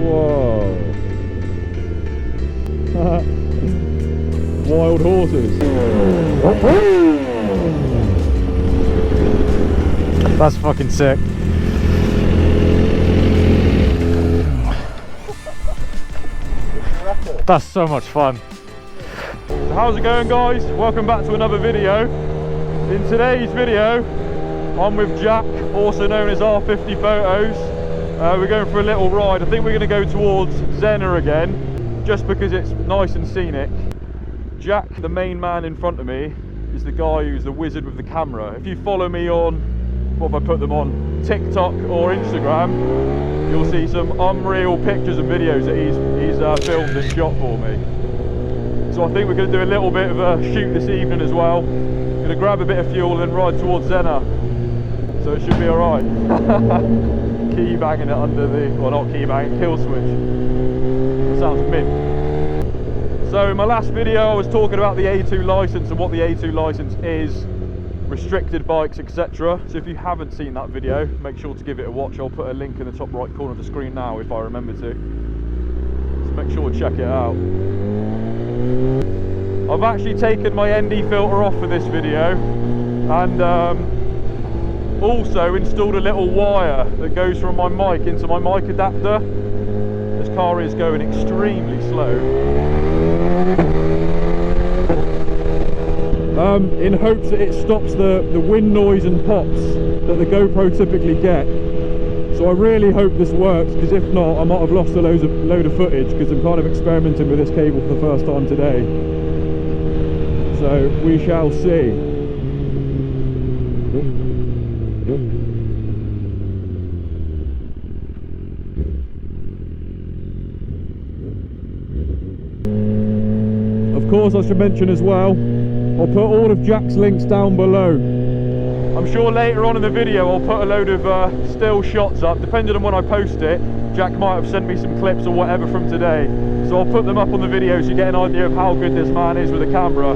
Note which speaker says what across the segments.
Speaker 1: Whoa. Wild horses. That's fucking sick. That's so much fun. So how's it going, guys? Welcome back to another video. In today's video, I'm with Jack, also known as R50 Photos. We're going for a little ride. I think we're going to go towards Zenner again, just because it's nice and scenic. Jack, the main man in front of me, is the guy who's the wizard with the camera. If you follow me on, what have I put them on, TikTok or Instagram, you'll see some unreal pictures and videos that he's filmed and shot for me. So I think we're going to do a little bit of a shoot this evening as well. Going to grab a bit of fuel and ride towards Zenner. So it should be alright. Key banging it under the, well, not key banging, kill switch. It sounds mint. So in my last video I was talking about the A2 license and what the A2 license is, restricted bikes, etc. So if you haven't seen that video, make sure to give it a watch. I'll put a link in the top right corner of the screen now if I remember to. So make sure to check it out. I've actually taken my ND filter off for this video and also installed a little wire that goes from my mic into my mic adapter. This car is going extremely slow. In hopes that it stops the wind noise and pops that the GoPro typically get. So I really hope this works, because if not I might have lost a load of footage, because I'm kind of experimenting with this cable for the first time today. So we shall see. Of course I should mention as well, I'll put all of Jack's links down below. I'm sure later on in the video I'll put a load of still shots up, depending on when I post it. Jack might have sent me some clips or whatever from today, so I'll put them up on the video so you get an idea of how good this man is with a camera.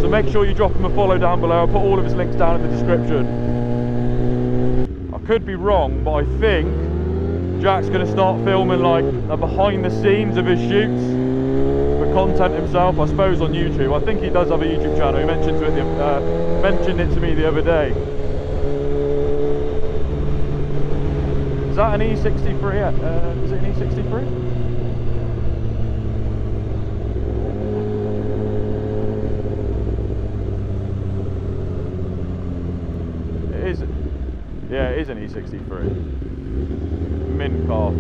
Speaker 1: So make sure you drop him a follow down below. I'll put all of his links down in the description. I could be wrong, but I think Jack's going to start filming like the behind the scenes of his shoots for content himself, I suppose on YouTube. I think he does have a YouTube channel. He mentioned it to me the other day. Is that an E63? Is it an E63? It is. Yeah, it is an E63. Mint car.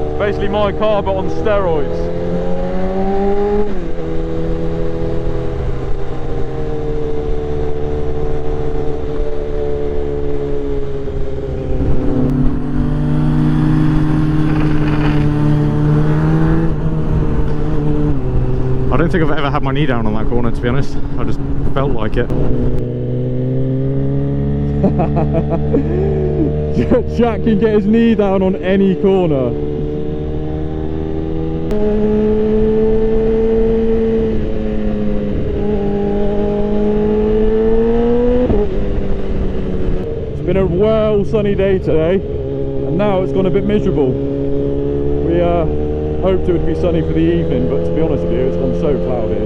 Speaker 1: It's basically my car but on steroids.
Speaker 2: I don't think I've ever had my knee down on that corner, to be honest. I just felt like it.
Speaker 1: Jack can get his knee down on any corner. It's been a well sunny day today, and now it's gone a bit miserable. We hoped it would be sunny for the evening, but to be honest with you, it's gone so cloudy.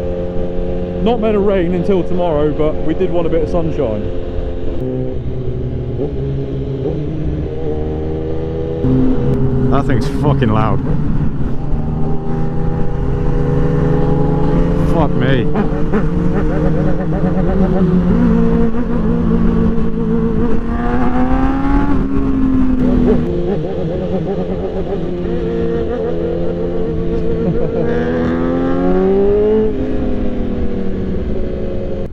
Speaker 1: Not meant to rain until tomorrow, but we did want a bit of sunshine.
Speaker 2: That thing's fucking loud. Fuck me.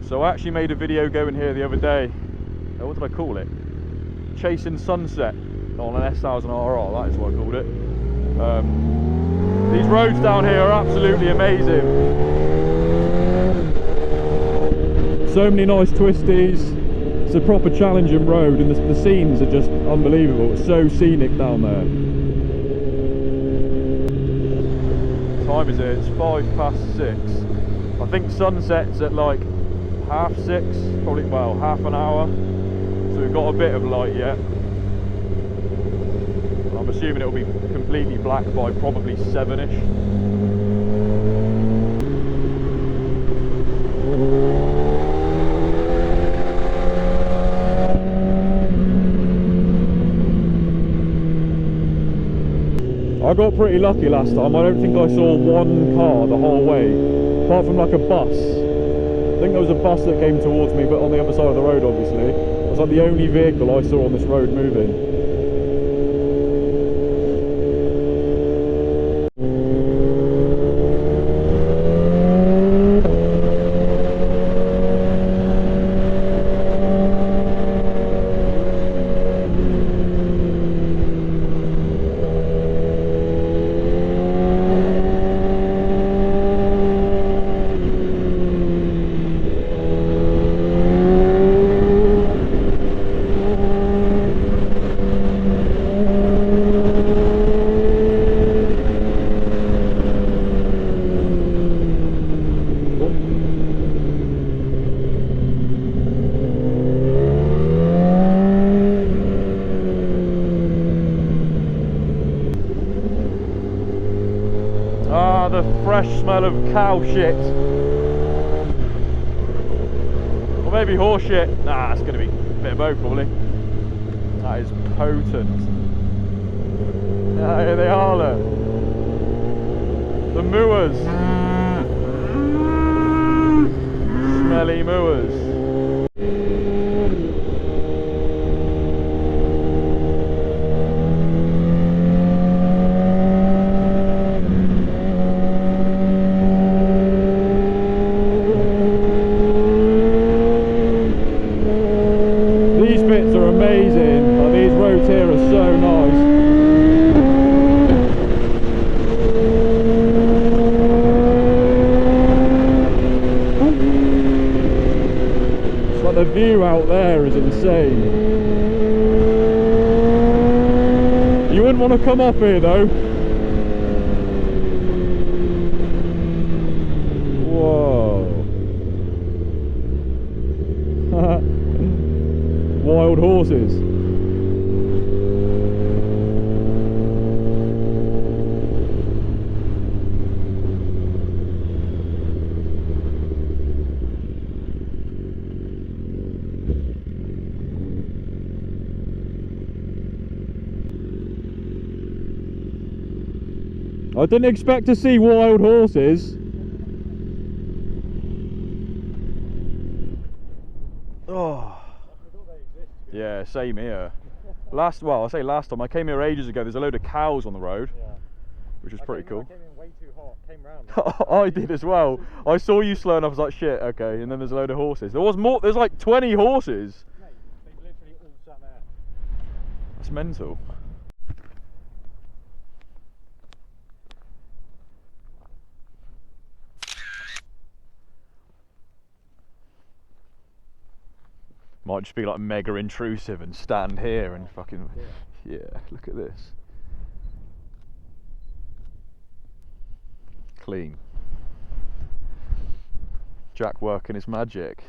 Speaker 1: So I actually made a video going here the other day. What did I call it? Chasing sunset on an S1000Rr, that is what I called it. These roads down here are absolutely amazing. So many nice twisties. It's a proper challenging road, and the scenes are just unbelievable. It's so scenic down there. What time is it? It's 6:05. I think sunset's at like 6:30, probably, well, half an hour. So we've got a bit of light yet. I'm assuming it'll be completely black by probably 7ish. I got pretty lucky last time. I don't think I saw one car the whole way, apart from like a bus. I think there was a bus that came towards me, but on the other side of the road, obviously. It was like the only vehicle I saw on this road moving. The fresh smell of cow shit. Or maybe horse shit. Nah, it's going to be a bit of both probably. That is potent. Ah, here they are, look. The moors. Smelly moors. The view out there is insane. You wouldn't want to come off here though. Whoa. Wild horses. I didn't expect to see wild horses. Oh. Yeah, same here. I say last time, I came here ages ago, there's a load of cows on the road. Yeah. Which was pretty cool.
Speaker 2: I came in way too hot, came round.
Speaker 1: I did as well. I saw you slowing up, I was like, shit, okay, and then there's a load of horses. There was more, there's like 20 horses.
Speaker 2: Mate, they literally all sat there.
Speaker 1: That's mental. Might just be like mega intrusive and stand here and fucking, yeah, look at this. Clean. Jack working his magic.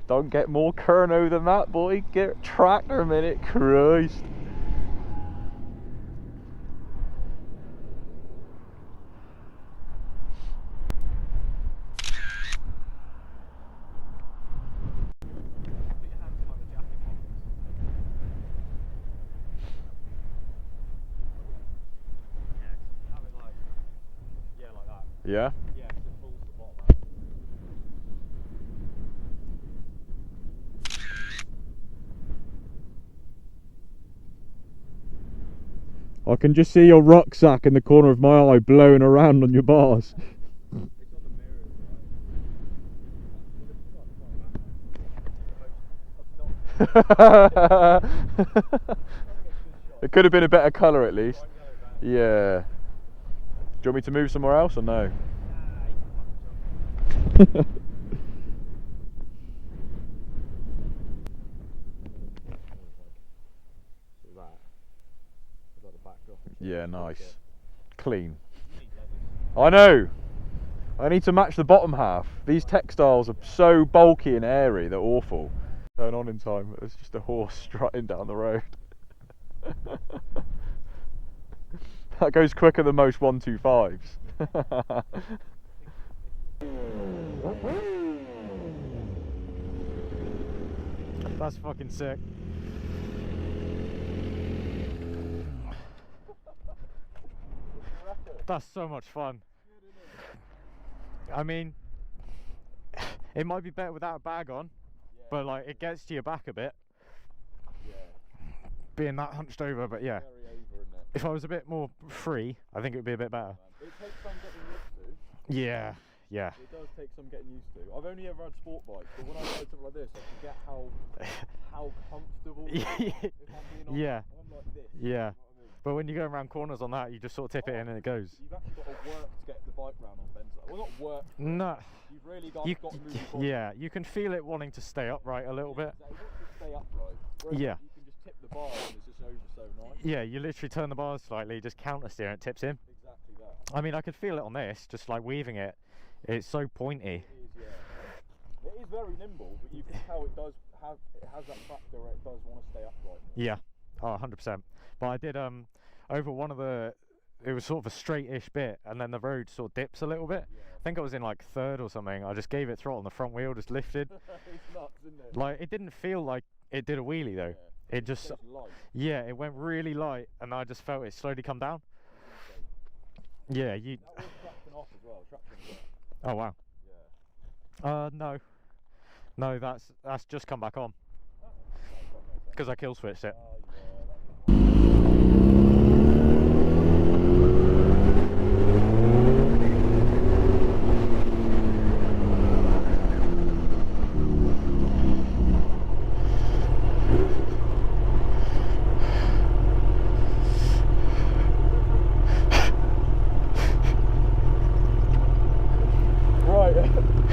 Speaker 1: Don't get more kerno than that, boy. Get tractor a minute, Christ. Yeah?
Speaker 2: Yeah, because it pulls the bottom out.
Speaker 1: I can just see your rucksack in the corner of my eye blowing around on your bars.
Speaker 2: It's on the mirrors,
Speaker 1: It could have been a better colour at least. Yeah. Do you want me to move somewhere else or no? Yeah, nice. Clean. I know. I need to match the bottom half. These textiles are so bulky and airy, they're awful. Turn on in time, but there's just a horse strutting down the road. That goes quicker than most 125s.
Speaker 2: That's fucking sick. That's so much fun. I mean, it might be better without a bag on, but like it gets to your back a bit. Being that hunched over, but yeah. If I was a bit more free, I think it would be a bit better.
Speaker 1: It takes some getting used to.
Speaker 2: Yeah, yeah.
Speaker 1: It does take some getting used to. I've only ever had sport bikes, but when I ride something like this, I forget how comfortable it is. If I'm being honest, I'm like this.
Speaker 2: Yeah.
Speaker 1: You know what I mean?
Speaker 2: But when you go around corners on that, you just sort of tip it in and it goes.
Speaker 1: You've actually got to work to get the bike round on bends. Well, not work.
Speaker 2: No.
Speaker 1: You've really got to move the body.
Speaker 2: Yeah, you can feel it wanting to stay upright a little bit.
Speaker 1: Exactly. It wants to stay upright. Whereas
Speaker 2: Yeah.
Speaker 1: You can just tip the bar and it's just over so nice.
Speaker 2: Yeah, you literally turn the bars slightly, just counter steer and it tips in.
Speaker 1: Exactly that.
Speaker 2: I mean, I could feel it on this, just like weaving it. It's so pointy.
Speaker 1: It is, yeah. It is very nimble, but you can tell it has that factor where it does want to stay upright.
Speaker 2: Yeah, oh, 100%. But I did over one of the, it was sort of a straight-ish bit, and then the road sort of dips a little bit.
Speaker 1: Yeah.
Speaker 2: I think I was in like third or something. I just gave it throttle and the front wheel just lifted.
Speaker 1: It's nuts, isn't it?
Speaker 2: Like, it didn't feel like it did a wheelie though.
Speaker 1: Yeah.
Speaker 2: It just,
Speaker 1: light.
Speaker 2: yeah, it went really light, and I just felt it slowly come down. Yeah, you.
Speaker 1: That was traction off as well. Traction.
Speaker 2: Oh wow.
Speaker 1: Yeah.
Speaker 2: No, that's just come back on because I kill switched it.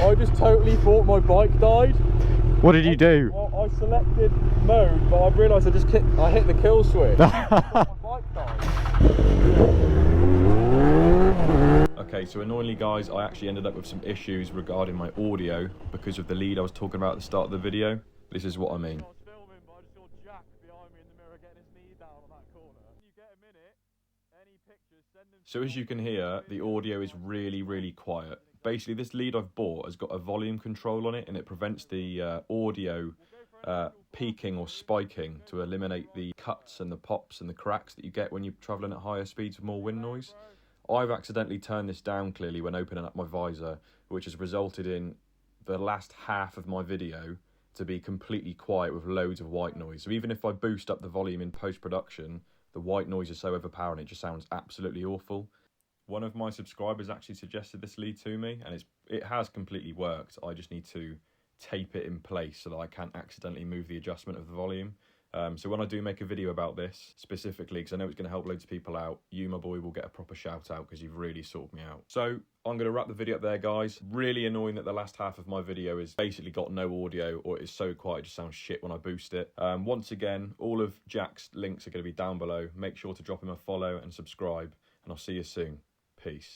Speaker 1: I just totally thought my bike died.
Speaker 2: What did you do?
Speaker 1: Well, I selected mode, but I realised I hit the kill switch. My bike died. Okay, so annoyingly guys, I actually ended up with some issues regarding my audio because of the lead I was talking about at the start of the video. This is what I mean. So as you can hear, the audio is really quiet. Basically, this lead I've bought has got a volume control on it, and it prevents the audio peaking or spiking to eliminate the cuts and the pops and the cracks that you get when you're travelling at higher speeds with more wind noise. I've accidentally turned this down clearly when opening up my visor, which has resulted in the last half of my video to be completely quiet with loads of white noise. So even if I boost up the volume in post-production, the white noise is so overpowering it just sounds absolutely awful. One of my subscribers actually suggested this lead to me, and it has completely worked. I just need to tape it in place so that I can't accidentally move the adjustment of the volume. So when I do make a video about this specifically, because I know it's going to help loads of people out, you, my boy, will get a proper shout out because you've really sorted me out. So I'm going to wrap the video up there, guys. Really annoying that the last half of my video has basically got no audio, or it is so quiet it just sounds shit when I boost it. Once again, all of Jack's links are going to be down below. Make sure to drop him a follow and subscribe, and I'll see you soon. Peace.